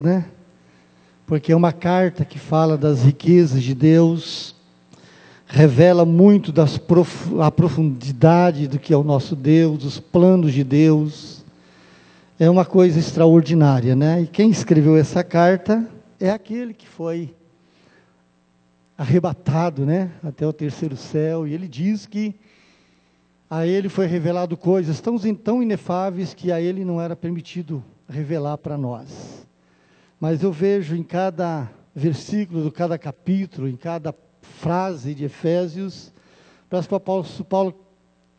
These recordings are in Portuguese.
né? Porque é uma carta que fala das riquezas de Deus, revela muito a profundidade do que é o nosso Deus, os planos de Deus. É uma coisa extraordinária, né? E quem escreveu essa carta é aquele que foi arrebatado, né? Até o terceiro céu, e ele diz que a ele foi revelado coisas tão inefáveis que a ele não era permitido revelar para nós. Mas eu vejo em cada versículo, de cada capítulo, em cada frase de Efésios, parece que o apóstolo Paulo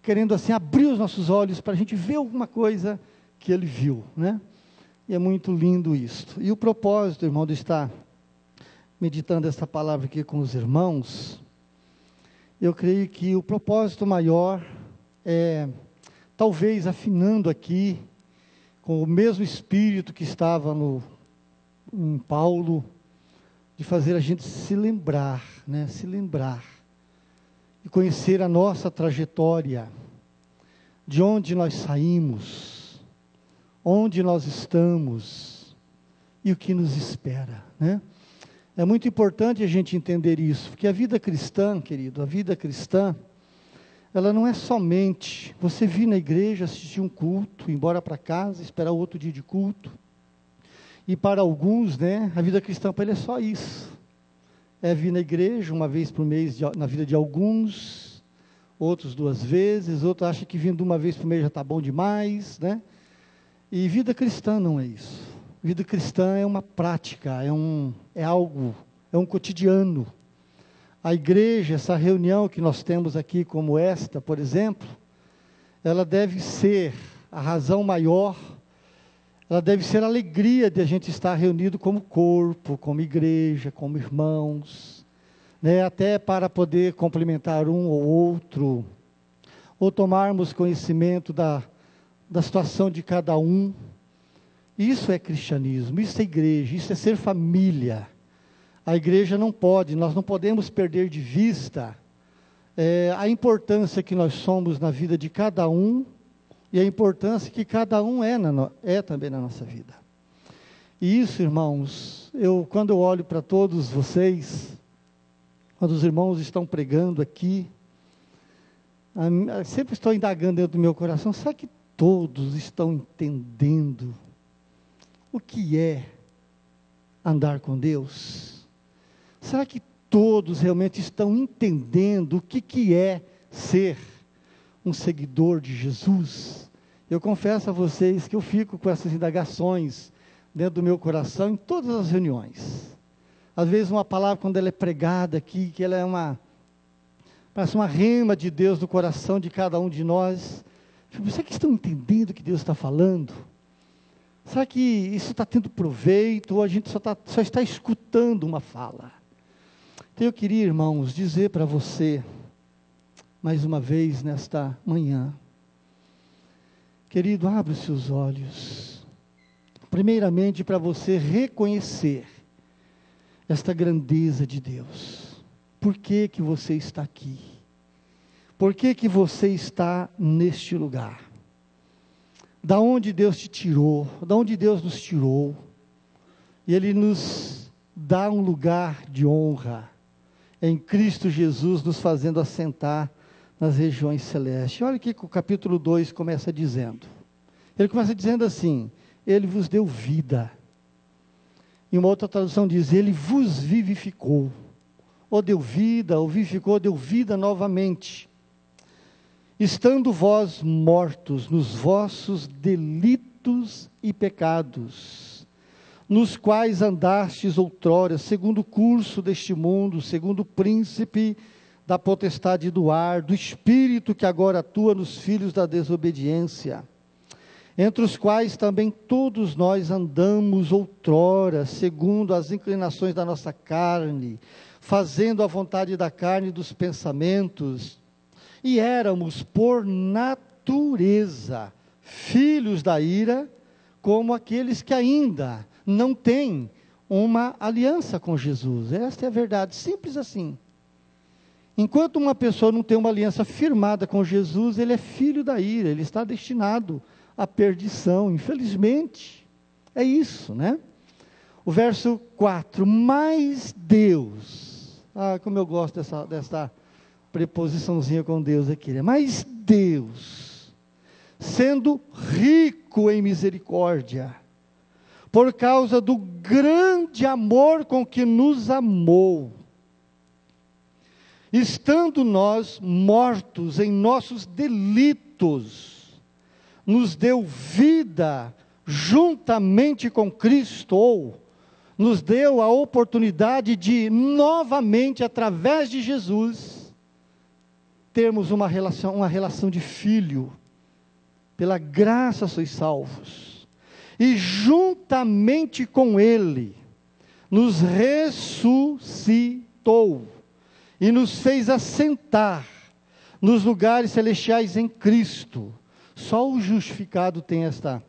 querendo assim abrir os nossos olhos para a gente ver alguma coisa que ele viu, né? E é muito lindo isto. E o propósito, irmão, de estar meditando essa palavra aqui com os irmãos, eu creio que o propósito maior é, talvez afinando aqui, com o mesmo espírito que estava em Paulo, de fazer a gente se lembrar, né? Se lembrar, e conhecer a nossa trajetória, de onde nós saímos, onde nós estamos, e o que nos espera, né? É muito importante a gente entender isso, porque a vida cristã, querido, a vida cristã, ela não é somente você vir na igreja, assistir um culto, ir embora para casa, esperar outro dia de culto. E para alguns, né, a vida cristã para ele é só isso. É vir na igreja uma vez por mês na vida de alguns, outros 2 vezes, outros acham que vindo uma vez por mês já está bom demais, né? E vida cristã não é isso. Vida cristã é uma prática, é algo, é um cotidiano. A igreja, essa reunião que nós temos aqui, como esta, por exemplo, ela deve ser a razão maior, ela deve ser a alegria de a gente estar reunido como corpo, como igreja, como irmãos, né? Até para poder complementar um ou outro, ou tomarmos conhecimento da situação de cada um. Isso é cristianismo, isso é igreja, isso é ser família. A igreja nós não podemos perder de vista a importância que nós somos na vida de cada um, e a importância que cada um é também na nossa vida. E isso, irmãos, quando eu olho para todos vocês, quando os irmãos estão pregando aqui, sempre estou indagando dentro do meu coração, será que todos estão entendendo o que é andar com Deus? Será que todos realmente estão entendendo o que é ser um seguidor de Jesus? Eu confesso a vocês que eu fico com essas indagações dentro do meu coração em todas as reuniões. Às vezes uma palavra, quando ela é pregada aqui, que ela é parece uma rema de Deus no coração de cada um de nós. Será que estão entendendo o que Deus está falando? Será que isso está tendo proveito, ou a gente só está escutando uma fala? Então eu queria, irmãos, dizer para você, mais uma vez nesta manhã, querido, abre os seus olhos, primeiramente para você reconhecer esta grandeza de Deus. Por que que você está aqui? Por que que você está neste lugar? Da onde Deus te tirou, da onde Deus nos tirou, e Ele nos dá um lugar de honra, em Cristo Jesus, nos fazendo assentar nas regiões celestes. Olha o que o capítulo 2 começa dizendo. Ele começa dizendo assim: Ele vos deu vida. E uma outra tradução diz: Ele vos vivificou. Ou deu vida, ou vivificou, deu vida novamente. Estando vós mortos nos vossos delitos e pecados, nos quais andastes outrora, segundo o curso deste mundo, segundo o príncipe da potestade do ar, do espírito que agora atua nos filhos da desobediência, entre os quais também todos nós andamos outrora, segundo as inclinações da nossa carne, fazendo a vontade da carne e dos pensamentos, e éramos por natureza filhos da ira, como aqueles que ainda não têm uma aliança com Jesus. Esta é a verdade, simples assim. Enquanto uma pessoa não tem uma aliança firmada com Jesus, ele é filho da ira, ele está destinado à perdição, infelizmente. É isso, né? O verso 4, mas Deus, como eu gosto dessa preposiçãozinha com Deus aqui, né? Mas Deus, sendo rico em misericórdia, por causa do grande amor com que nos amou, estando nós mortos em nossos delitos, nos deu vida juntamente com Cristo, ou nos deu a oportunidade de novamente, através de Jesus, termos uma relação de filho. Pela graça sois salvos, e juntamente com Ele, nos ressuscitou, e nos fez assentar nos lugares celestiais em Cristo. Só o justificado tem esta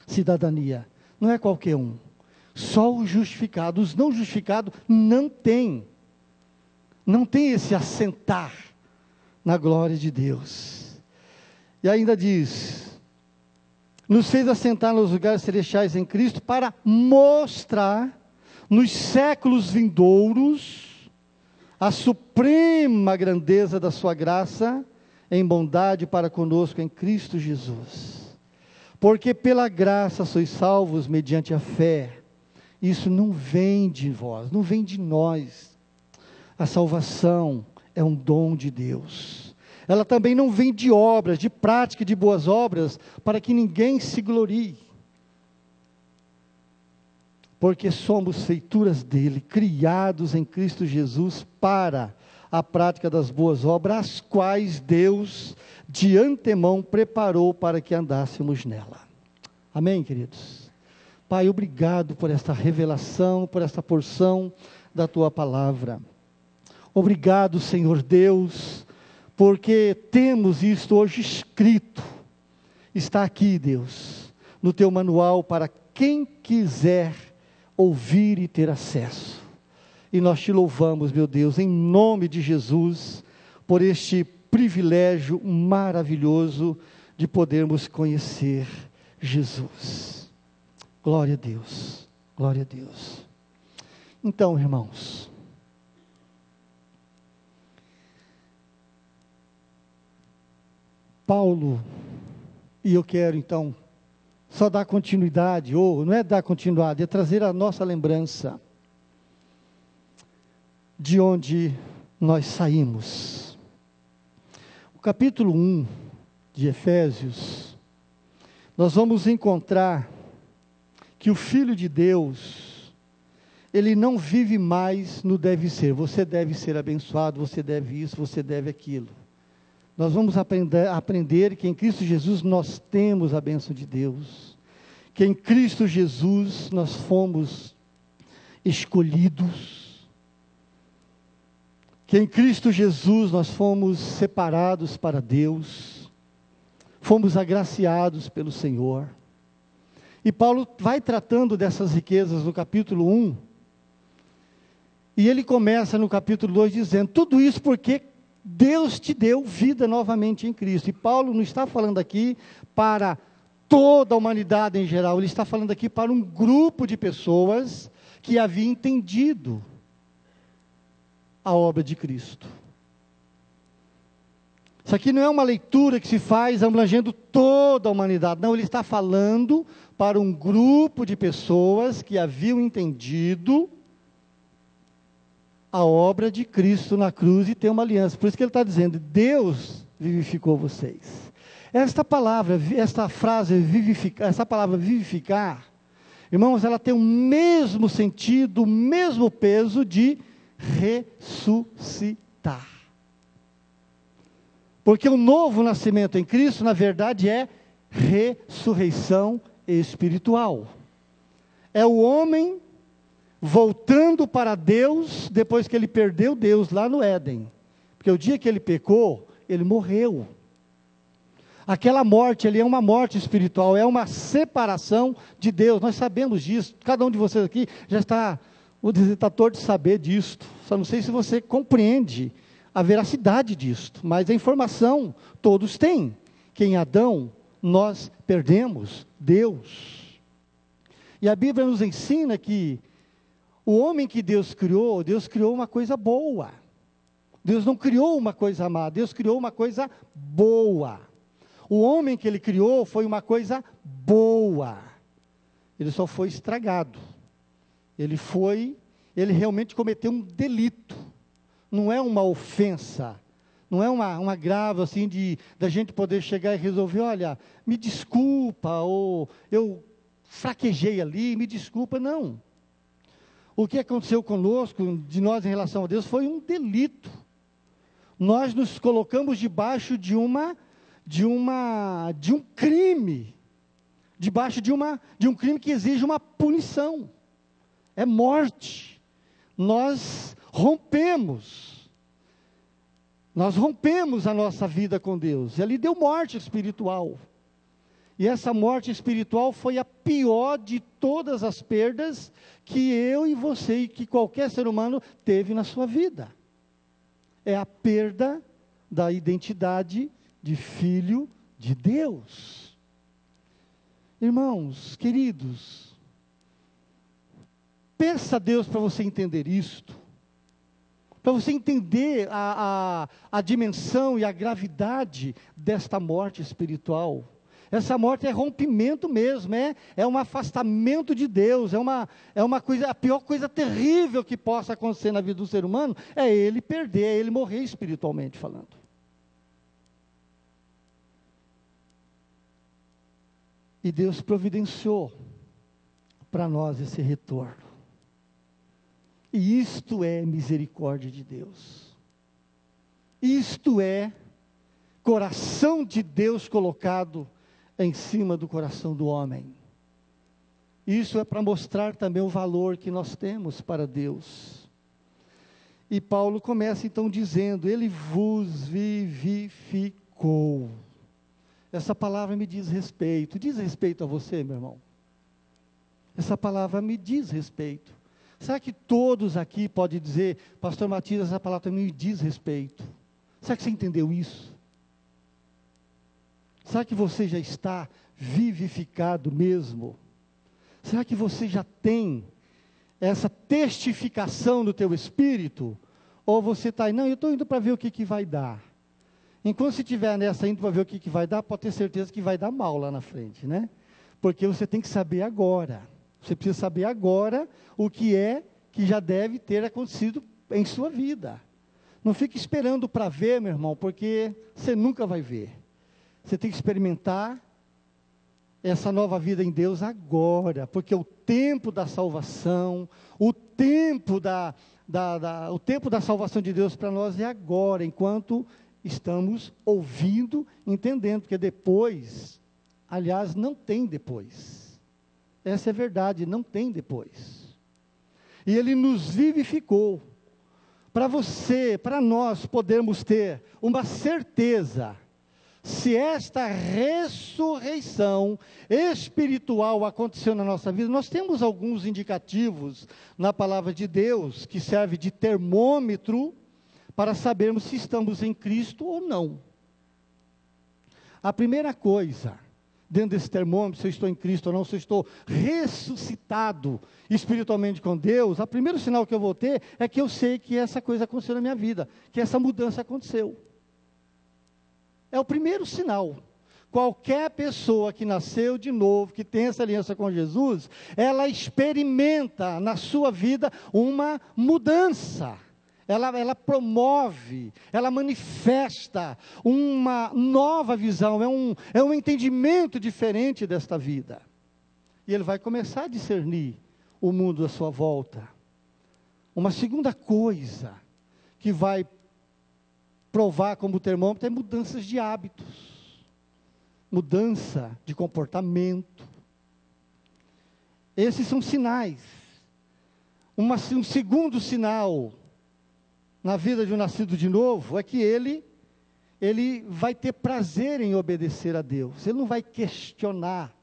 cidadania, não é qualquer um. Só o justificado, os não justificados não tem esse assentar na glória de Deus. E ainda diz, nos fez assentar nos lugares celestiais em Cristo, para mostrar nos séculos vindouros a suprema grandeza da sua graça em bondade para conosco em Cristo Jesus. Porque pela graça sois salvos mediante a fé. Isso não vem de vós, não vem de nós. A salvação é um dom de Deus. Ela também não vem de obras, de prática de boas obras, para que ninguém se glorie. Porque somos feituras dele, criados em Cristo Jesus para a prática das boas obras, as quais Deus de antemão preparou para que andássemos nela. Amém, queridos? Pai, obrigado por esta revelação, por esta porção da tua palavra. Obrigado, Senhor Deus, porque temos isto hoje escrito. Está aqui, Deus, no teu manual para quem quiser ouvir e ter acesso. E nós te louvamos, meu Deus, em nome de Jesus, por este privilégio maravilhoso de podermos conhecer Jesus. Glória a Deus, glória a Deus. Então, irmãos, Paulo, e eu quero então só dar continuidade, ou não é dar continuidade, é trazer a nossa lembrança de onde nós saímos. O capítulo 1 de Efésios, nós vamos encontrar que o Filho de Deus, ele não vive mais no deve ser. Você deve ser abençoado, você deve isso, você deve aquilo. Nós vamos aprender que em Cristo Jesus nós temos a bênção de Deus, que em Cristo Jesus nós fomos escolhidos, que em Cristo Jesus nós fomos separados para Deus, fomos agraciados pelo Senhor. E Paulo vai tratando dessas riquezas no capítulo 1, e ele começa no capítulo 2 dizendo, tudo isso porque Deus te deu vida novamente em Cristo. E Paulo não está falando aqui para toda a humanidade em geral, ele está falando aqui para um grupo de pessoas que havia entendido a obra de Cristo. Isso aqui não é uma leitura que se faz abrangendo toda a humanidade, não, ele está falando para um grupo de pessoas que haviam entendido a obra de Cristo na cruz e tem uma aliança. Por isso que ele está dizendo, Deus vivificou vocês. Esta palavra, esta frase, vivificar, essa palavra vivificar, irmãos, ela tem o mesmo sentido, o mesmo peso de ressuscitar. Porque o novo nascimento em Cristo, na verdade, é ressurreição espiritual. É o homem voltando para Deus, depois que ele perdeu Deus lá no Éden. Porque o dia que ele pecou, ele morreu. Aquela morte ali é uma morte espiritual, é uma separação de Deus. Nós sabemos disso, cada um de vocês aqui já está o detentor de saber disto. Só não sei se você compreende a veracidade disto, mas a informação todos têm, que em Adão nós perdemos Deus. E a Bíblia nos ensina que o homem que Deus criou uma coisa boa. Deus não criou uma coisa má, Deus criou uma coisa boa. O homem que Ele criou foi uma coisa boa. Ele só foi estragado. Ele realmente cometeu um delito. Não é uma ofensa. Não é uma grave assim da gente poder chegar e resolver, olha, me desculpa, ou eu fraquejei ali, me desculpa, não. O que aconteceu conosco, de nós em relação a Deus, foi um delito. Nós nos colocamos debaixo de um crime, debaixo de um crime que exige uma punição, é morte. Nós rompemos a nossa vida com Deus, e ali deu morte espiritual, e essa morte espiritual foi a pior de todas as perdas que eu e você, e que qualquer ser humano teve na sua vida. É a perda da identidade de filho de Deus. Irmãos, queridos, peça a Deus para você entender isto, para você entender a dimensão e a gravidade desta morte espiritual. Essa morte é rompimento mesmo, é um afastamento de Deus, é uma coisa, a pior coisa terrível que possa acontecer na vida do ser humano, é ele perder, é ele morrer espiritualmente falando. E Deus providenciou para nós esse retorno. E isto é misericórdia de Deus. Isto é coração de Deus colocado em cima do coração do homem. Isso é para mostrar também o valor que nós temos para Deus. E Paulo começa então dizendo, Ele vos vivificou. Essa palavra me diz respeito a você, meu irmão? Essa palavra me diz respeito. Será que todos aqui podem dizer, pastor Matias, essa palavra também me diz respeito? Será que você entendeu isso? Será que você já está vivificado mesmo? Será que você já tem essa testificação do teu espírito? Ou você está aí, não, eu estou indo para ver o que vai dar. Enquanto você estiver nessa indo para ver o que vai dar, pode ter certeza que vai dar mal lá na frente, né? Porque você tem que saber agora. Você precisa saber agora o que já deve ter acontecido em sua vida. Não fique esperando para ver, meu irmão, porque você nunca vai ver. Você tem que experimentar essa nova vida em Deus agora, porque o tempo da salvação, o tempo da salvação de Deus para nós é agora, enquanto estamos ouvindo, entendendo, porque depois, aliás, não tem depois. Essa é a verdade, não tem depois. E Ele nos vivificou, para você, para nós podermos ter uma certeza, se esta ressurreição espiritual aconteceu na nossa vida. Nós temos alguns indicativos na palavra de Deus, que serve de termômetro, para sabermos se estamos em Cristo ou não. A primeira coisa, dentro desse termômetro, se eu estou em Cristo ou não, se eu estou ressuscitado espiritualmente com Deus, o primeiro sinal que eu vou ter é que eu sei que essa coisa aconteceu na minha vida, que essa mudança aconteceu. É o primeiro sinal. Qualquer pessoa que nasceu de novo, que tem essa aliança com Jesus, ela experimenta na sua vida uma mudança. Ela promove, ela manifesta uma nova visão, é um entendimento diferente desta vida. E ele vai começar a discernir o mundo à sua volta. Uma segunda coisa que vai provar como termômetro é mudanças de hábitos, mudança de comportamento. Esses são sinais. Um segundo sinal na vida de um nascido de novo é que ele vai ter prazer em obedecer a Deus. Ele não vai questionar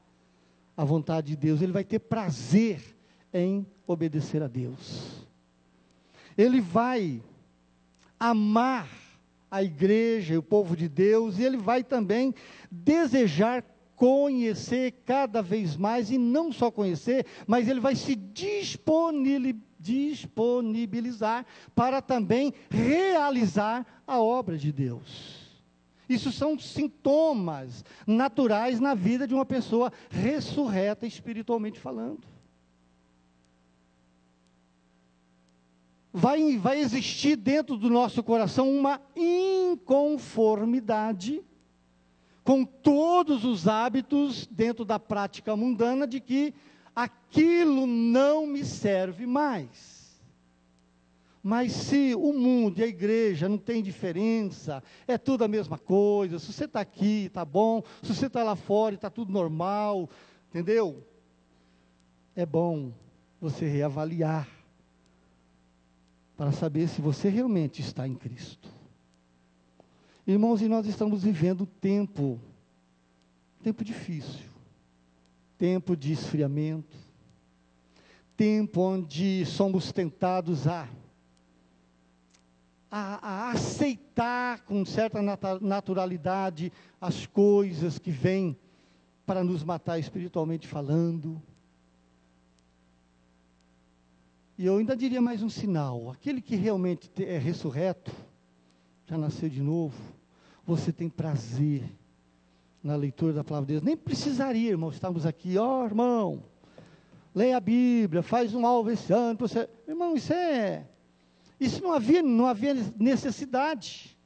a vontade de Deus, ele vai ter prazer em obedecer a Deus. Ele vai amar a igreja e o povo de Deus, e ele vai também desejar conhecer cada vez mais, e não só conhecer, mas ele vai se disponibilizar para também realizar a obra de Deus. Isso são sintomas naturais na vida de uma pessoa ressurreta espiritualmente falando. Vai existir dentro do nosso coração uma inconformidade com todos os hábitos dentro da prática mundana de que aquilo não me serve mais. Mas se o mundo e a igreja não tem diferença, é tudo a mesma coisa, se você está aqui, está bom, se você está lá fora, está tudo normal, entendeu? É bom você reavaliar, para saber se você realmente está em Cristo. Irmãos, e nós estamos vivendo um tempo difícil, tempo de esfriamento, tempo onde somos tentados a aceitar com certa naturalidade as coisas que vêm para nos matar espiritualmente falando. E eu ainda diria mais um sinal: aquele que realmente é ressurreto, já nasceu de novo, você tem prazer na leitura da palavra de Deus. Nem precisaria, irmão, estarmos aqui, irmão, leia a Bíblia, faz um alvo santo. Irmão, isso não havia necessidade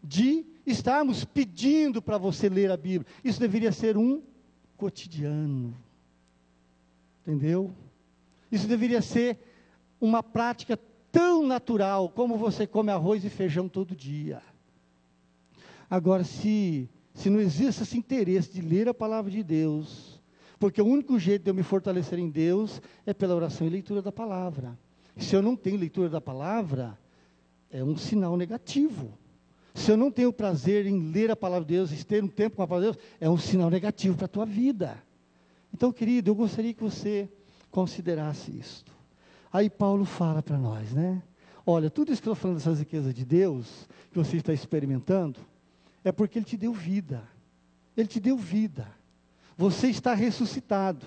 de estarmos pedindo para você ler a Bíblia. Isso deveria ser um cotidiano, entendeu? Isso deveria ser uma prática tão natural como você come arroz e feijão todo dia. Agora, se não existe esse interesse de ler a palavra de Deus, porque o único jeito de eu me fortalecer em Deus é pela oração e leitura da palavra. Se eu não tenho leitura da palavra, é um sinal negativo. Se eu não tenho prazer em ler a palavra de Deus, e ter um tempo com a palavra de Deus, é um sinal negativo para a tua vida. Então, querido, eu gostaria que você considerasse isto. Aí Paulo fala para nós, né? Olha, tudo isso que eu estou falando dessas riquezas de Deus, que você está experimentando, é porque Ele te deu vida. Ele te deu vida. Você está ressuscitado.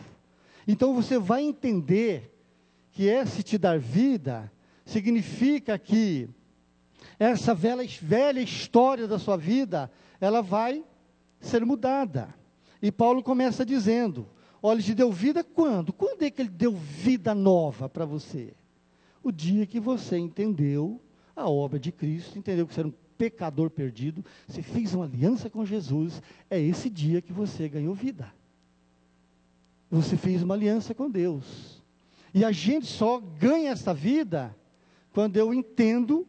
Então você vai entender que esse te dar vida significa que essa velha história da sua vida, ela vai ser mudada. E Paulo começa dizendo: olha, Ele te deu vida quando? Quando é que Ele deu vida nova para você? O dia que você entendeu a obra de Cristo, entendeu que você era um pecador perdido, você fez uma aliança com Jesus, é esse dia que você ganhou vida. Você fez uma aliança com Deus. E a gente só ganha essa vida quando eu entendo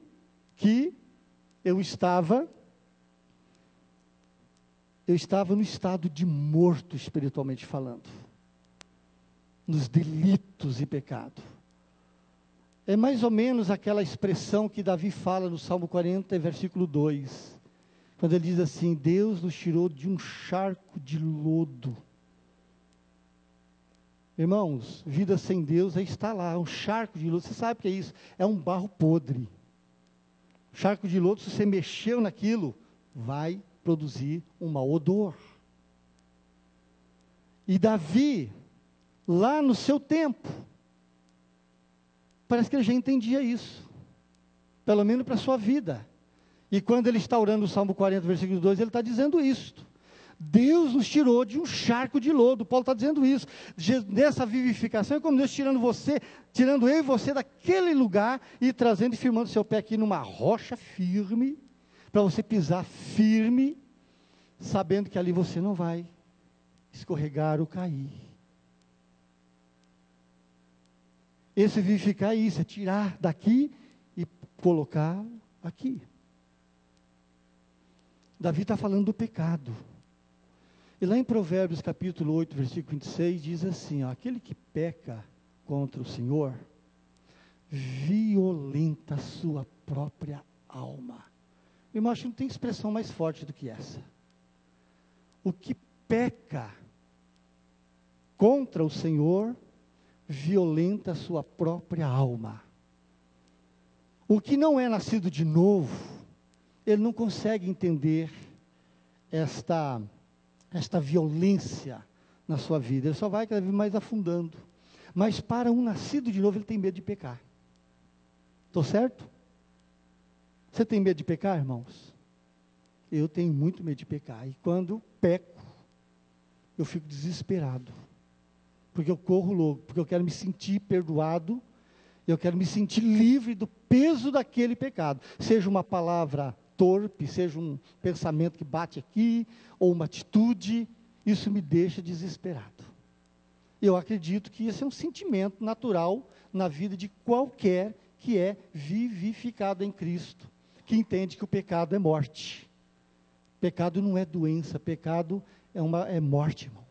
que eu estava no estado de morto espiritualmente falando, nos delitos e pecado. É mais ou menos aquela expressão que Davi fala no Salmo 40, versículo 2, quando ele diz assim: Deus nos tirou de um charco de lodo. Irmãos, vida sem Deus aí está lá, um charco de lodo. Você sabe o que é isso? É um barro podre. Charco de lodo, se você mexeu naquilo, vai produzir um mau odor. E Davi, lá no seu tempo, parece que ele já entendia isso, pelo menos para a sua vida. E quando ele está orando o Salmo 40, versículo 2, ele está dizendo isto: Deus nos tirou de um charco de lodo. Paulo está dizendo isso. Nessa vivificação é como Deus tirando eu e você daquele lugar e trazendo e firmando seu pé aqui numa rocha firme, para você pisar firme, sabendo que ali você não vai escorregar ou cair. Esse vivificar é isso, é tirar daqui e colocar aqui. Davi está falando do pecado. E lá em Provérbios capítulo 8, versículo 26, diz assim, aquele que peca contra o Senhor, violenta a sua própria alma. Eu acho que não tem expressão mais forte do que essa. O que peca contra o Senhor, violenta a sua própria alma. O que não é nascido de novo, ele não consegue entender esta esta violência na sua vida. Ele só vai cada vez mais afundando. Mas para um nascido de novo, ele tem medo de pecar. Estou certo? Você tem medo de pecar, irmãos? Eu tenho muito medo de pecar. E quando peco, eu fico desesperado. Porque eu corro louco, porque eu quero me sentir perdoado, eu quero me sentir livre do peso daquele pecado. Seja uma palavra torpe, seja um pensamento que bate aqui, ou uma atitude, isso me deixa desesperado. Eu acredito que esse é um sentimento natural na vida de qualquer que é vivificado em Cristo, que entende que o pecado é morte. Pecado não é doença, pecado é morte, irmão.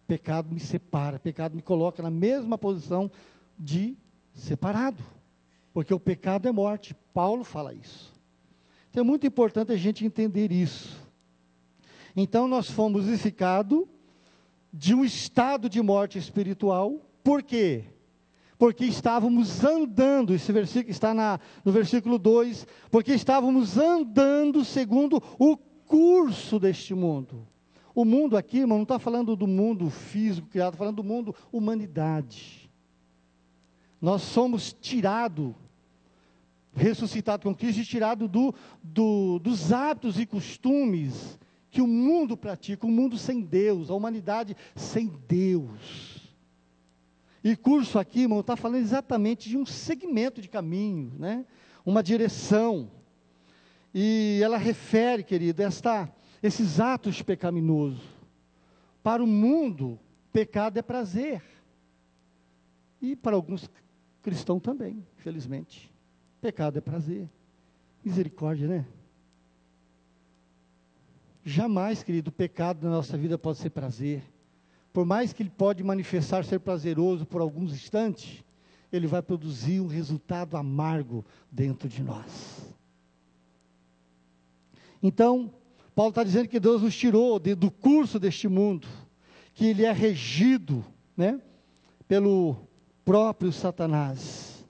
Pecado me separa, pecado me coloca na mesma posição de separado, porque o pecado é morte. Paulo fala isso. Então é muito importante a gente entender isso. Então nós fomos vivificados de um estado de morte espiritual. Por quê? Porque estávamos andando, esse versículo está no versículo 2, porque estávamos andando segundo o curso deste mundo. O mundo aqui, irmão, não está falando do mundo físico criado, está falando do mundo humanidade. Nós somos tirados, ressuscitados com Cristo, e tirados dos hábitos e costumes que o mundo pratica, o mundo sem Deus, a humanidade sem Deus. E curso aqui, irmão, está falando exatamente de um segmento de caminho, né? Uma direção. E ela refere, querido, esses atos pecaminosos. Para o mundo, pecado é prazer. E para alguns cristãos também, infelizmente. Pecado é prazer. Misericórdia, né? Jamais, querido, o pecado na nossa vida pode ser prazer. Por mais que ele pode manifestar ser prazeroso por alguns instantes, ele vai produzir um resultado amargo dentro de nós. Então, Paulo está dizendo que Deus nos tirou do curso deste mundo, que ele é regido, né, pelo próprio Satanás.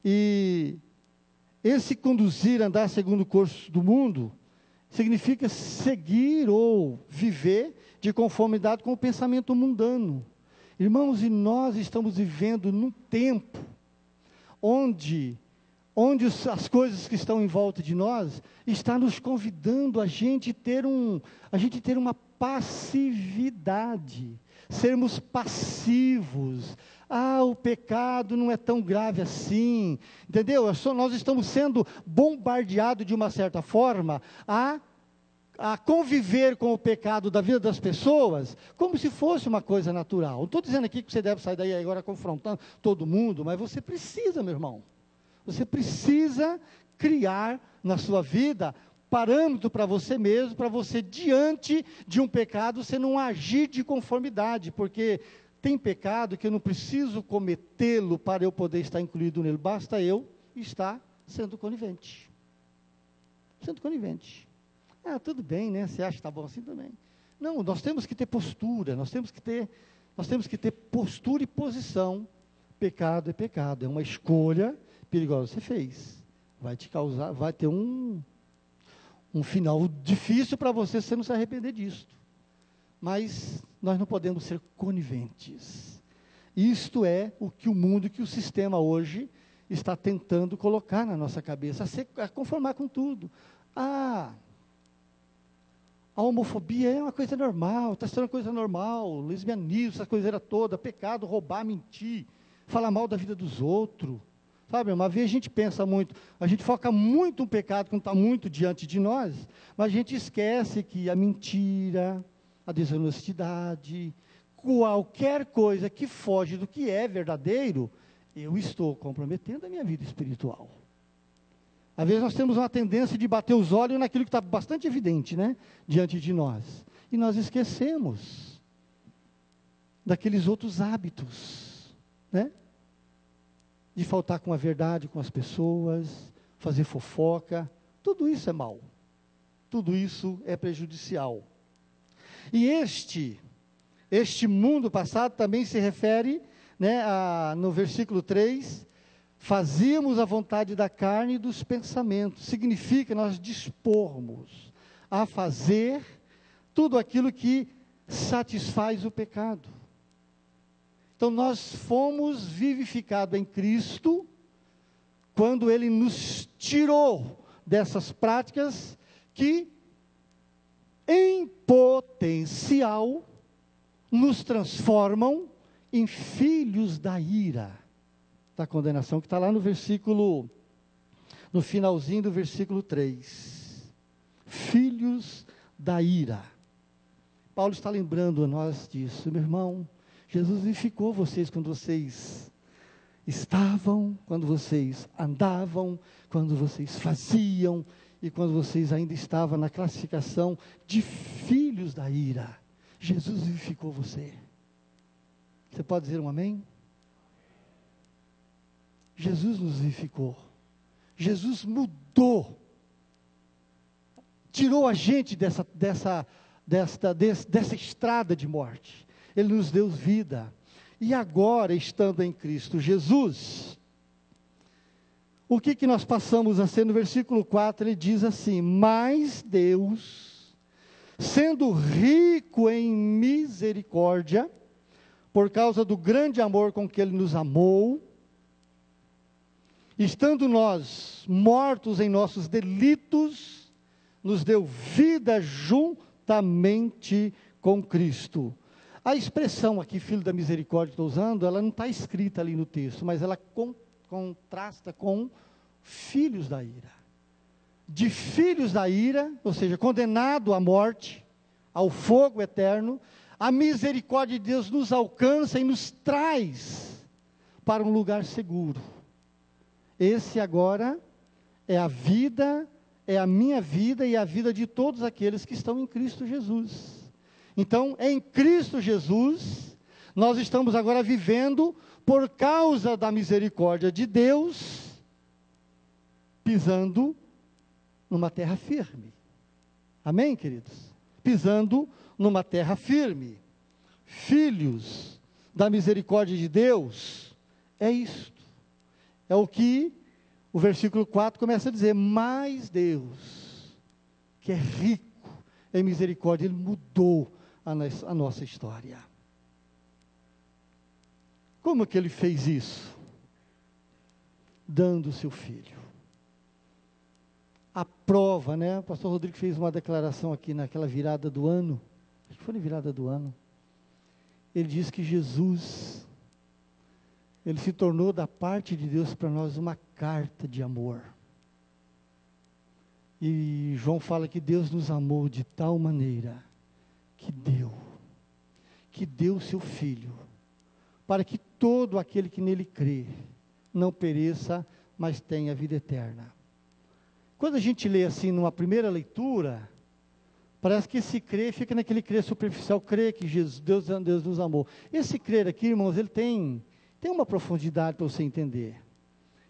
E esse conduzir, andar segundo o curso do mundo, significa seguir ou viver de conformidade com o pensamento mundano. Irmãos, e nós estamos vivendo num tempo onde as coisas que estão em volta de nós estão nos convidando a gente ter uma passividade, sermos passivos. O pecado não é tão grave assim, entendeu? Nós estamos sendo bombardeados de uma certa forma a conviver com o pecado da vida das pessoas, como se fosse uma coisa natural. Não estou dizendo aqui que você deve sair daí agora confrontando todo mundo, mas você precisa, meu irmão. Você precisa criar na sua vida parâmetro para você mesmo, para você, diante de um pecado, você não agir de conformidade, porque tem pecado que eu não preciso cometê-lo para eu poder estar incluído nele, basta eu estar sendo conivente. Sendo conivente. Tudo bem, né? Você acha que está bom assim também. Não, nós temos que ter postura, nós temos que ter postura e posição. Pecado é pecado, é uma escolha perigosa que você fez. Vai ter um final difícil para você se você não se arrepender disso. Mas nós não podemos ser coniventes. Isto é o que o mundo, que o sistema hoje está tentando colocar na nossa cabeça, a conformar com tudo. A homofobia é uma coisa normal, está sendo uma coisa normal, lesbianismo, essa coisa toda, pecado, roubar, mentir, falar mal da vida dos outros. Sabe, uma vez a gente pensa muito, a gente foca muito no pecado quando está muito diante de nós, mas a gente esquece que a mentira, a desonestidade, qualquer coisa que foge do que é verdadeiro, eu estou comprometendo a minha vida espiritual. Às vezes nós temos uma tendência de bater os olhos naquilo que está bastante evidente, né, diante de nós. E nós esquecemos daqueles outros hábitos, né? De faltar com a verdade com as pessoas, fazer fofoca. Tudo isso é mal. Tudo isso é prejudicial. E este mundo passado também se refere, né, no versículo 3, fazíamos a vontade da carne e dos pensamentos. Significa nós dispormos a fazer tudo aquilo que satisfaz o pecado. Então nós fomos vivificados em Cristo, quando Ele nos tirou dessas práticas que, em potencial, nos transformam em filhos da ira, da condenação, que está lá no finalzinho do versículo 3. Filhos da ira. Paulo está lembrando a nós disso. Meu irmão, Jesus vivificou vocês quando vocês estavam, quando vocês andavam, quando vocês faziam, e quando vocês ainda estavam na classificação de filhos da ira. Jesus vivificou você. Você pode dizer um amém? Jesus nos vivificou. Jesus mudou. Tirou a gente dessa estrada de morte. Ele nos deu vida. E agora, estando em Cristo Jesus, o que nós passamos a ser? No versículo 4, ele diz assim: mas Deus, sendo rico em misericórdia, por causa do grande amor com que Ele nos amou, estando nós mortos em nossos delitos, nos deu vida juntamente com Cristo. A expressão aqui, filho da misericórdia, estou usando, ela não está escrita ali no texto, mas ela contrasta com filhos da ira. De filhos da ira, ou seja, condenado à morte, ao fogo eterno, a misericórdia de Deus nos alcança e nos traz para um lugar seguro. Esse agora é a vida, é a minha vida e a vida de todos aqueles que estão em Cristo Jesus. Então, em Cristo Jesus, nós estamos agora vivendo, por causa da misericórdia de Deus, pisando numa terra firme. Amém, queridos? Pisando numa terra firme. Filhos da misericórdia de Deus, é isto. É o que o versículo 4 começa a dizer: mas Deus, que é rico em misericórdia, Ele mudou a nossa história. Como que Ele fez isso? Dando o seu Filho. A prova, né? O pastor Rodrigo fez uma declaração aqui naquela virada do ano, acho que foi na virada do ano. Ele diz que Jesus, Ele se tornou da parte de Deus para nós uma carta de amor. E João fala que Deus nos amou de tal maneira que deu o seu Filho, para que todo aquele que nele crê não pereça, mas tenha vida eterna. Quando a gente lê assim numa primeira leitura, parece que esse crer fica naquele crer superficial, crer que Deus nos amou. Esse crer aqui, irmãos, ele tem uma profundidade para você entender.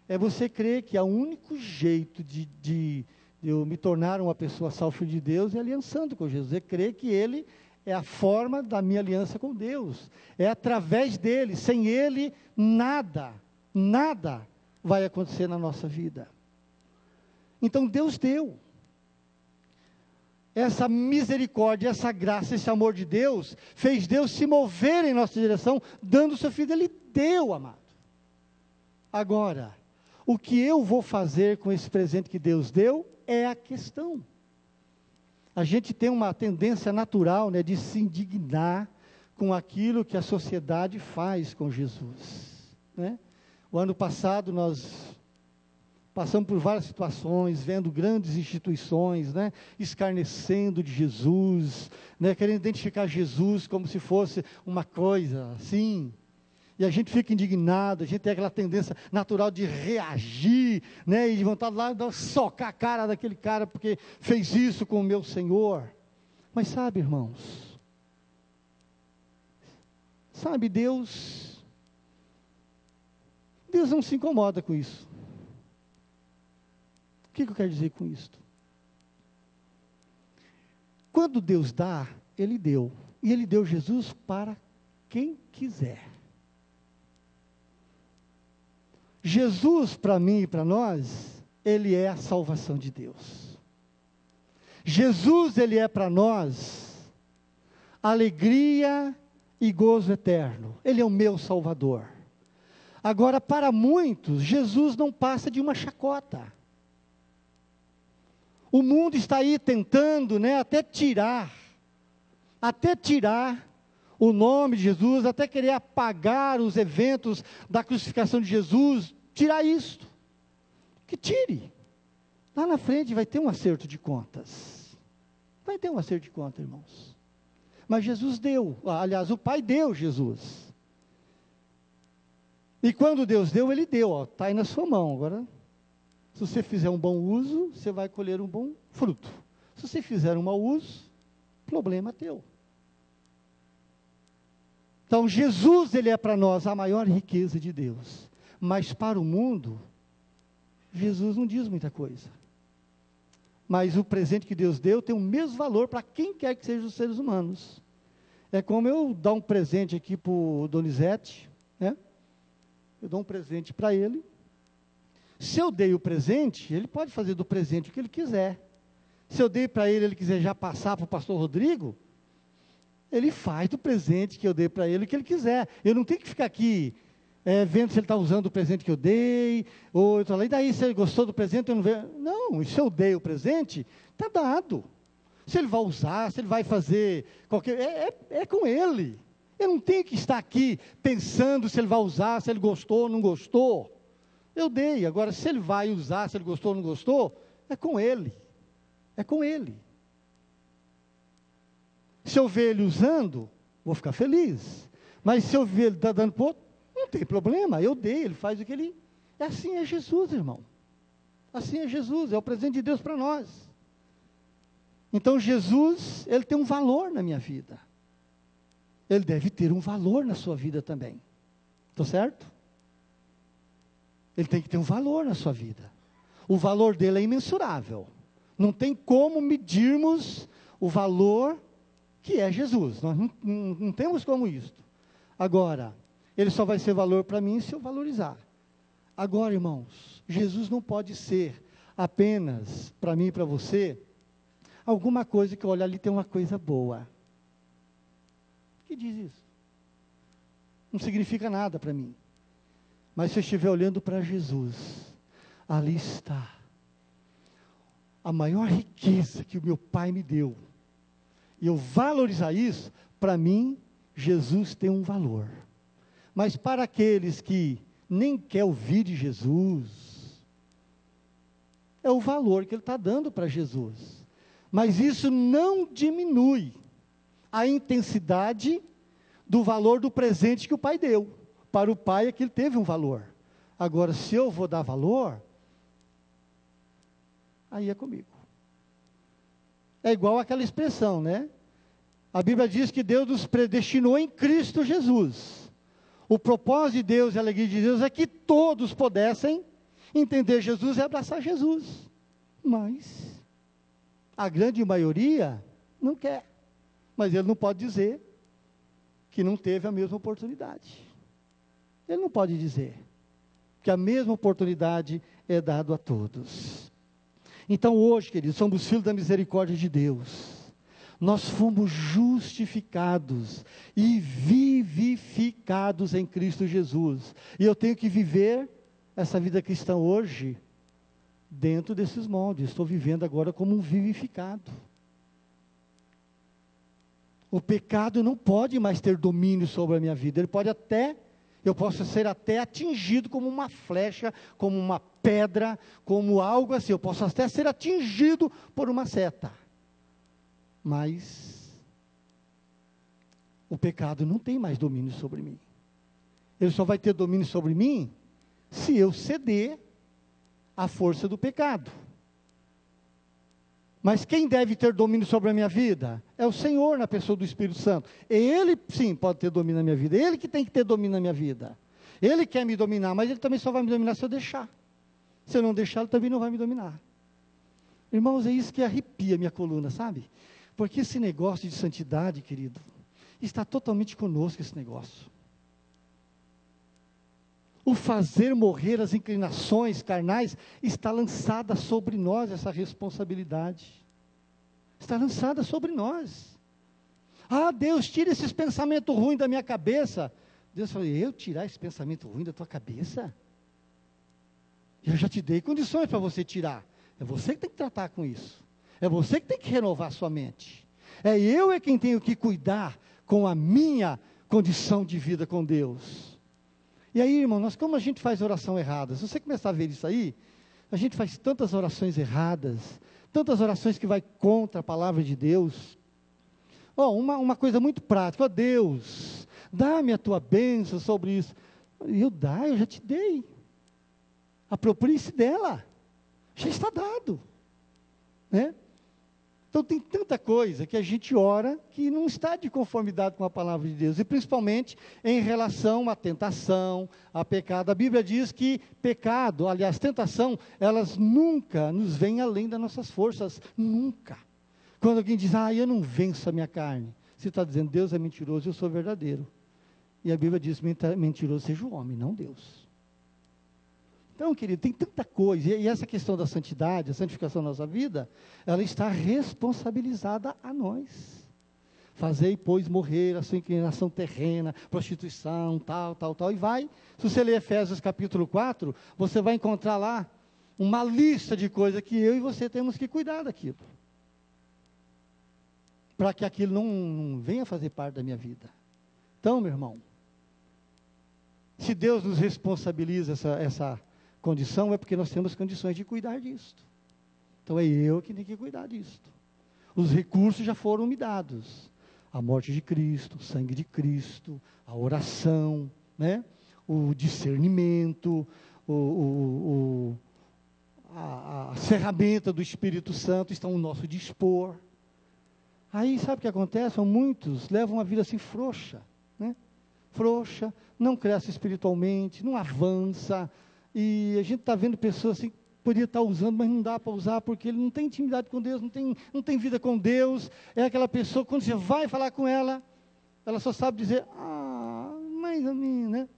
É você crer que o único jeito de eu me tornar uma pessoa salva de Deus é aliançando com Jesus. É crer que Ele é a forma da minha aliança com Deus. É através dEle. Sem Ele, nada vai acontecer na nossa vida. Então Deus deu. Essa misericórdia, essa graça, esse amor de Deus, fez Deus se mover em nossa direção, dando o seu Filho. Ele deu, amado. Agora, o que eu vou fazer com esse presente que Deus deu, é a questão. A gente tem uma tendência natural, né, de se indignar com aquilo que a sociedade faz com Jesus, né? O ano passado nós passamos por várias situações, vendo grandes instituições, né, escarnecendo de Jesus, né, querendo identificar Jesus como se fosse uma coisa assim. E a gente fica indignado, a gente tem aquela tendência natural de reagir, né, e de vontade lá de socar a cara daquele cara porque fez isso com o meu Senhor. Mas sabe, irmãos, sabe, Deus não se incomoda com isso. O que eu quero dizer com isto? Quando Deus dá, Ele deu. E Ele deu Jesus para quem quiser. Jesus, para mim e para nós, Ele é a salvação de Deus. Jesus, Ele é para nós alegria e gozo eterno. Ele é o meu Salvador. Agora, para muitos, Jesus não passa de uma chacota. O mundo está aí tentando, até tirar o nome de Jesus, até querer apagar os eventos da crucificação de Jesus, tirar isso. Que tire. Lá na frente vai ter um acerto de contas. Vai ter um acerto de contas, irmãos. Mas Jesus deu, aliás, o Pai deu Jesus. E quando Deus deu, Ele deu, está aí na sua mão. Agora, se você fizer um bom uso, você vai colher um bom fruto. Se você fizer um mau uso, problema teu. Então, Jesus, Ele é para nós a maior riqueza de Deus. Mas para o mundo, Jesus não diz muita coisa. Mas o presente que Deus deu tem o mesmo valor para quem quer que sejam os seres humanos. É como eu dar um presente aqui para o Donizete, Eu dou um presente para ele. Se eu dei o presente, ele pode fazer do presente o que ele quiser. Se eu dei para ele, ele quiser já passar para o pastor Rodrigo, ele faz do presente que eu dei para ele o que ele quiser. Eu não tenho que ficar aqui vendo se ele está usando o presente que eu dei, ou eu estou lá, e daí se ele gostou do presente, eu não vejo. Não, se eu dei o presente, está dado. Se ele vai usar, se ele vai fazer qualquer... É com ele. Eu não tenho que estar aqui pensando se ele vai usar, se ele gostou ou não gostou. Eu dei. Agora, se ele vai usar, se ele gostou ou não gostou, é com ele. É com ele. Se eu ver ele usando, vou ficar feliz. Mas se eu ver ele dando para o outro, não tem problema. Eu dei, ele faz o que ele... Assim é Jesus, irmão. Assim é Jesus, é o presente de Deus para nós. Então, Jesus, ele tem um valor na minha vida. Ele deve ter um valor na sua vida também. Estou certo? Ele tem que ter um valor na sua vida. O valor dele é imensurável. Não tem como medirmos o valor que é Jesus. Nós não temos como isso. Agora, ele só vai ser valor para mim se eu valorizar. Agora, irmãos, Jesus não pode ser apenas para mim e para você alguma coisa que eu olhar ali tem uma coisa boa. Que diz isso? Não significa nada para mim. Mas se eu estiver olhando para Jesus, ali está a maior riqueza que o meu Pai me deu. E eu valorizar isso, para mim, Jesus tem um valor. Mas para aqueles que nem quer ouvir de Jesus, é o valor que ele está dando para Jesus. Mas isso não diminui a intensidade do valor do presente que o Pai deu. Para o Pai aquilo teve um valor. Agora, se eu vou dar valor, aí é comigo. É igual aquela expressão, A Bíblia diz que Deus nos predestinou em Cristo Jesus. O propósito de Deus e a alegria de Deus é que todos pudessem entender Jesus e abraçar Jesus. Mas a grande maioria não quer. Mas ele não pode dizer que não teve a mesma oportunidade. Ele não pode dizer que a mesma oportunidade é dada a todos. Então hoje, queridos, somos filhos da misericórdia de Deus. Nós fomos justificados e vivificados em Cristo Jesus. E eu tenho que viver essa vida cristã hoje dentro desses moldes. Estou vivendo agora como um vivificado. O pecado não pode mais ter domínio sobre a minha vida. Eu posso ser até atingido como uma flecha, como uma pedra, como algo assim. Eu posso até ser atingido por uma seta. Mas o pecado não tem mais domínio sobre mim. Ele só vai ter domínio sobre mim se eu ceder à força do pecado. Mas quem deve ter domínio sobre a minha vida? É o Senhor na pessoa do Espírito Santo. Ele, sim, pode ter domínio na minha vida. Ele que tem que ter domínio na minha vida. Ele quer me dominar, mas ele também só vai me dominar se eu deixar. Se eu não deixar, ele também não vai me dominar. Irmãos, é isso que arrepia a minha coluna, sabe? Porque esse negócio de santidade, querido, está totalmente conosco esse negócio. O fazer morrer as inclinações carnais, está lançada sobre nós essa responsabilidade. Está lançada sobre nós. Ah, Deus, tira esses pensamentos ruins da minha cabeça. Deus falou, eu tirar esse pensamento ruim da tua cabeça? Eu já te dei condições para você tirar. É você que tem que tratar com isso. É você que tem que renovar a sua mente. Eu é quem tenho que cuidar com a minha condição de vida com Deus. E aí, irmão, como a gente faz oração errada? Se você começar a ver isso aí, a gente faz tantas orações erradas, tantas orações que vai contra a palavra de Deus. Uma coisa muito prática, Deus, dá-me a tua bênção sobre isso. Eu já te dei. Aproprie-se dela. Já está dado. Né? Então tem tanta coisa que a gente ora que não está de conformidade com a palavra de Deus. E principalmente em relação à tentação, a pecado. A Bíblia diz que pecado, aliás, tentação, elas nunca nos vêm além das nossas forças. Nunca. Quando alguém diz, eu não venço a minha carne. Você está dizendo, Deus é mentiroso, eu sou verdadeiro. E a Bíblia diz, mentiroso seja o homem, não Deus. Então, querido, tem tanta coisa, e essa questão da santidade, a santificação da nossa vida, ela está responsabilizada a nós. Fazei, pois, morrer a sua inclinação terrena, prostituição, tal, e vai. Se você ler Efésios capítulo 4, você vai encontrar lá uma lista de coisas que eu e você temos que cuidar daquilo. Para que aquilo não venha fazer parte da minha vida. Então, meu irmão, se Deus nos responsabiliza essa condição, é porque nós temos condições de cuidar disto. Então é eu que tenho que cuidar disto. Os recursos já foram me dados. A morte de Cristo, o sangue de Cristo, a oração, né? O discernimento, a ferramenta do Espírito Santo estão ao nosso dispor. Aí sabe o que acontece? Muitos levam uma vida assim frouxa, né? Frouxa, não cresce espiritualmente, não avança. E a gente está vendo pessoas assim, que podia estar usando, mas não dá para usar, porque ele não tem intimidade com Deus, não tem vida com Deus. É aquela pessoa, quando você vai falar com ela, ela só sabe dizer, mais ou menos, né?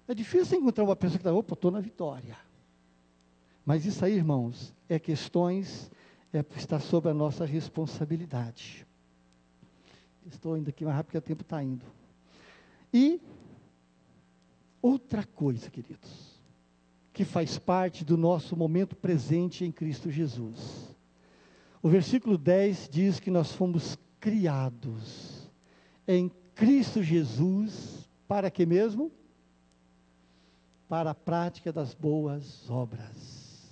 É difícil encontrar uma pessoa que está, estou na vitória. Mas isso aí, irmãos, está sob a nossa responsabilidade. Estou indo aqui mais rápido, porque o tempo está indo. E outra coisa, queridos, que faz parte do nosso momento presente em Cristo Jesus. O versículo 10 diz que nós fomos criados em Cristo Jesus, para quê mesmo? Para a prática das boas obras.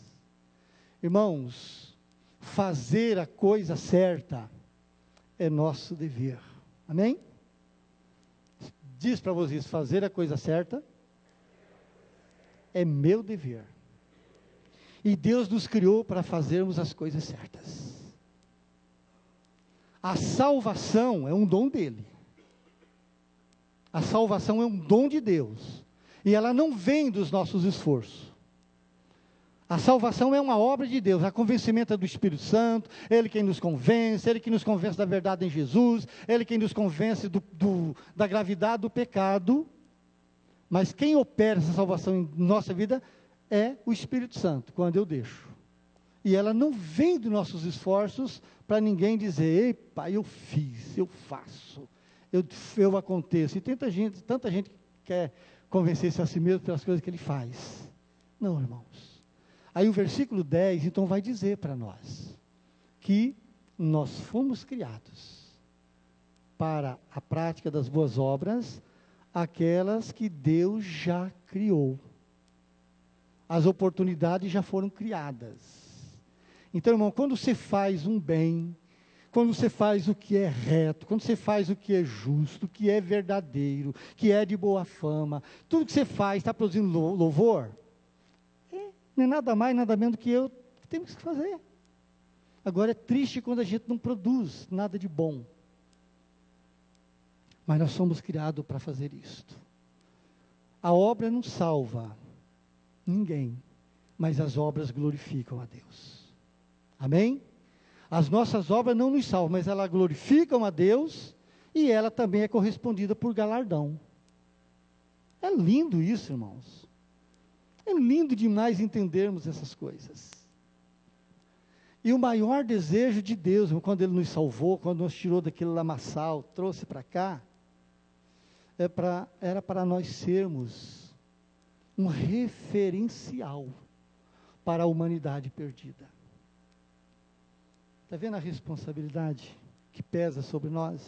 Irmãos, fazer a coisa certa é nosso dever. Amém? Diz para vocês, fazer a coisa certa é meu dever. E Deus nos criou para fazermos as coisas certas. A salvação é um dom dele. A salvação é um dom de Deus. E ela não vem dos nossos esforços. A salvação é uma obra de Deus, a convencimento é do Espírito Santo, Ele quem nos convence, Ele que nos convence da verdade em Jesus, Ele quem nos convence da gravidade do pecado. Mas quem opera essa salvação em nossa vida é o Espírito Santo, quando eu deixo. E ela não vem dos nossos esforços para ninguém dizer, ei pai, eu fiz, eu faço, eu aconteço. E tanta gente que quer convencer-se a si mesmo pelas coisas que ele faz. Não, irmãos. Aí o versículo 10, então, vai dizer para nós que nós fomos criados para a prática das boas obras, aquelas que Deus já criou. As oportunidades já foram criadas. Então, irmão, quando você faz um bem, quando você faz o que é reto, quando você faz o que é justo, o que é verdadeiro, que é de boa fama, tudo que você faz está produzindo louvor, não é nada mais, nada menos do que eu que temos que fazer. Agora é triste quando a gente não produz nada de bom. Mas nós somos criados para fazer isto. A obra não salva ninguém, mas as obras glorificam a Deus. Amém? As nossas obras não nos salvam, mas elas glorificam a Deus e ela também é correspondida por galardão. É lindo isso, irmãos. É lindo demais entendermos essas coisas. E o maior desejo de Deus, quando Ele nos salvou, quando nos tirou daquele lamaçal, trouxe para cá, era para nós sermos um referencial para a humanidade perdida. Está vendo a responsabilidade que pesa sobre nós?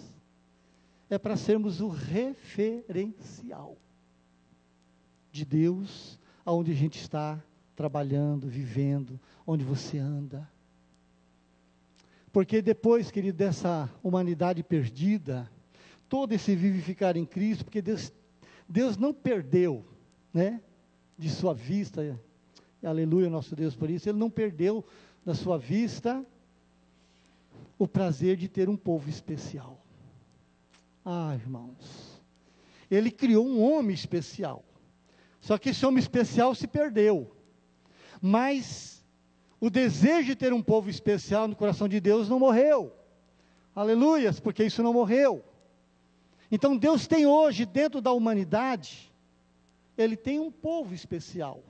É para sermos o referencial de Deus, aonde a gente está trabalhando, vivendo, onde você anda. Porque depois, querido, dessa humanidade perdida, todo esse vivificar em Cristo, porque Deus não perdeu, né, de sua vista, aleluia, nosso Deus por isso, Ele não perdeu da sua vista o prazer de ter um povo especial. Ah, irmãos, Ele criou um homem especial, só que esse homem especial se perdeu, mas o desejo de ter um povo especial no coração de Deus não morreu, aleluias, porque isso não morreu. Então Deus tem hoje dentro da humanidade, Ele tem um povo especial.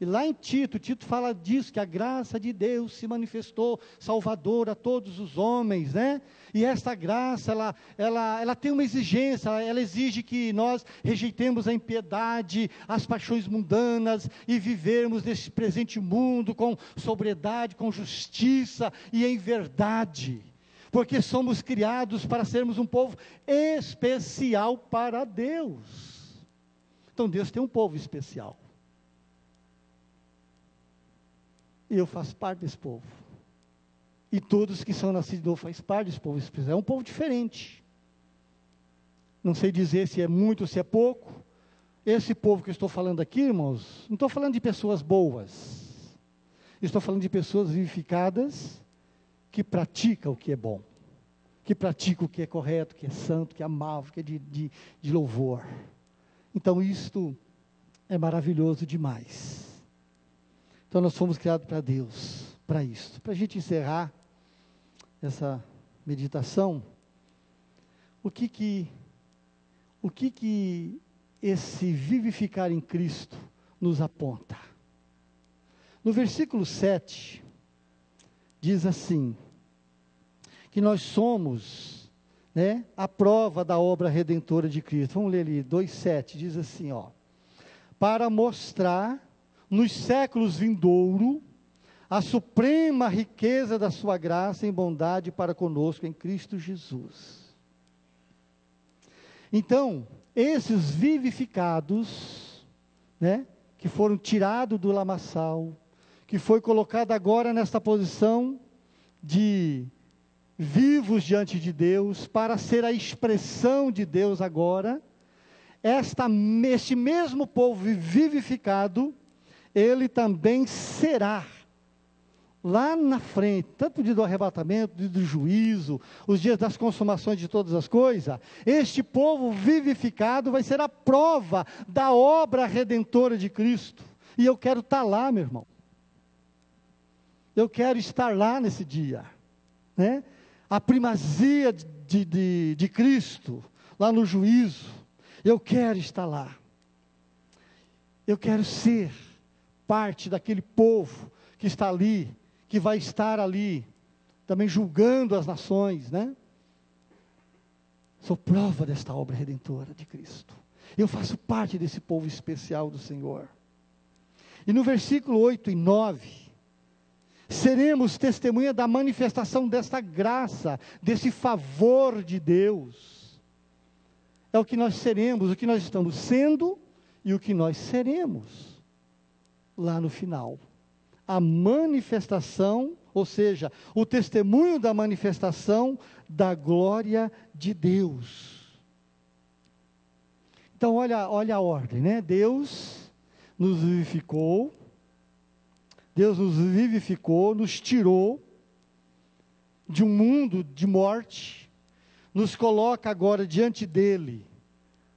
E lá em Tito fala disso, que a graça de Deus se manifestou salvadora a todos os homens, né? E essa graça, ela tem uma exigência, ela exige que nós rejeitemos a impiedade, as paixões mundanas, e vivermos neste presente mundo com sobriedade, com justiça e em verdade. Porque somos criados para sermos um povo especial para Deus. Então Deus tem um povo especial. E eu faço parte desse povo. E todos que são nascidos de novo fazem parte desse povo especial. É um povo diferente. Não sei dizer se é muito ou se é pouco. Esse povo que eu estou falando aqui, irmãos, não estou falando de pessoas boas. Estou falando de pessoas vivificadas que praticam o que é bom. Que praticam o que é correto, que é santo, que é amável, que é de louvor. Então isto é maravilhoso demais. Então nós fomos criados para Deus, para isso. Para a gente encerrar essa meditação, o que esse vivificar em Cristo nos aponta? No versículo 7, diz assim, que nós somos, né, a prova da obra redentora de Cristo. Vamos ler ali, 2,7, diz assim, ó, para mostrar nos séculos vindouros, a suprema riqueza da sua graça em bondade para conosco em Cristo Jesus. Então, esses vivificados, né, que foram tirados do lamaçal, que foi colocado agora nesta posição de vivos diante de Deus, para ser a expressão de Deus agora, este mesmo povo vivificado, ele também será, lá na frente, tanto no dia do arrebatamento, no dia do juízo, os dias das consumações de todas as coisas, este povo vivificado vai ser a prova da obra redentora de Cristo. E eu quero estar lá, meu irmão. Eu quero estar lá nesse dia, né? A primazia de Cristo, lá no juízo, eu quero estar lá. Eu quero ser parte daquele povo que está ali, que vai estar ali, também julgando as nações, né? Sou prova desta obra redentora de Cristo. Eu faço parte desse povo especial do Senhor. E no versículo 8 e 9, seremos testemunha da manifestação desta graça, desse favor de Deus. É o que nós seremos, o que nós estamos sendo e o que nós seremos lá no final. A manifestação, ou seja, o testemunho da manifestação da glória de Deus. Então olha a ordem, né? Deus nos vivificou, nos tirou de um mundo de morte, nos coloca agora diante dele,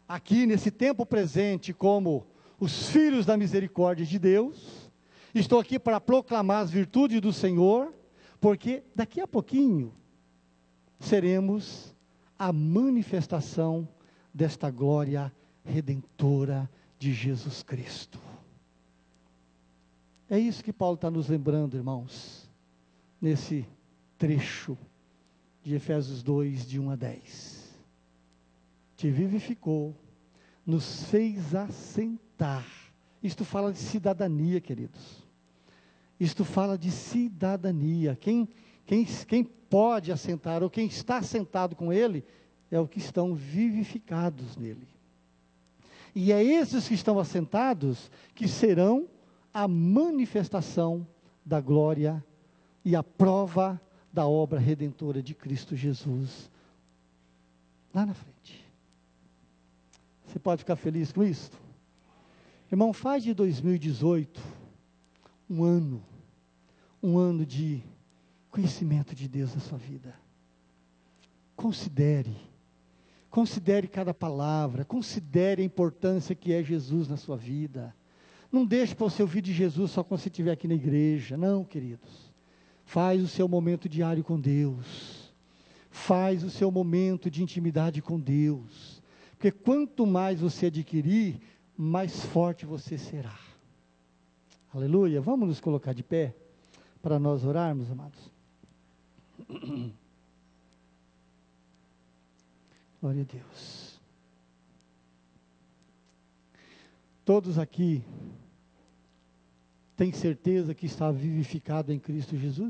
aqui nesse tempo presente, como os filhos da misericórdia de Deus. Estou aqui para proclamar as virtudes do Senhor, porque daqui a pouquinho seremos a manifestação desta glória redentora de Jesus Cristo. É isso que Paulo está nos lembrando, irmãos. nesse trecho de Efésios 2, de 1 a 10. Te vivificou, nos fez assentar. Isto fala de cidadania, queridos. Isto fala de cidadania. Quem pode assentar, ou quem está sentado com Ele, é o que estão vivificados nele. E é esses que estão assentados que serão a manifestação da glória e a prova da obra redentora de Cristo Jesus lá na frente. Você pode ficar feliz com isso? Irmão, faz de 2018 um ano de conhecimento de Deus na sua vida. Considere cada palavra, considere a importância que é Jesus na sua vida. Não deixe para você ouvir de Jesus só quando você estiver aqui na igreja, não, queridos. Faz o seu momento diário com Deus, faz o seu momento de intimidade com Deus, porque quanto mais você adquirir, mais forte você será. Aleluia, vamos nos colocar de pé, para nós orarmos, amados. Glória a Deus. Todos aqui têm certeza que está vivificado em Cristo Jesus?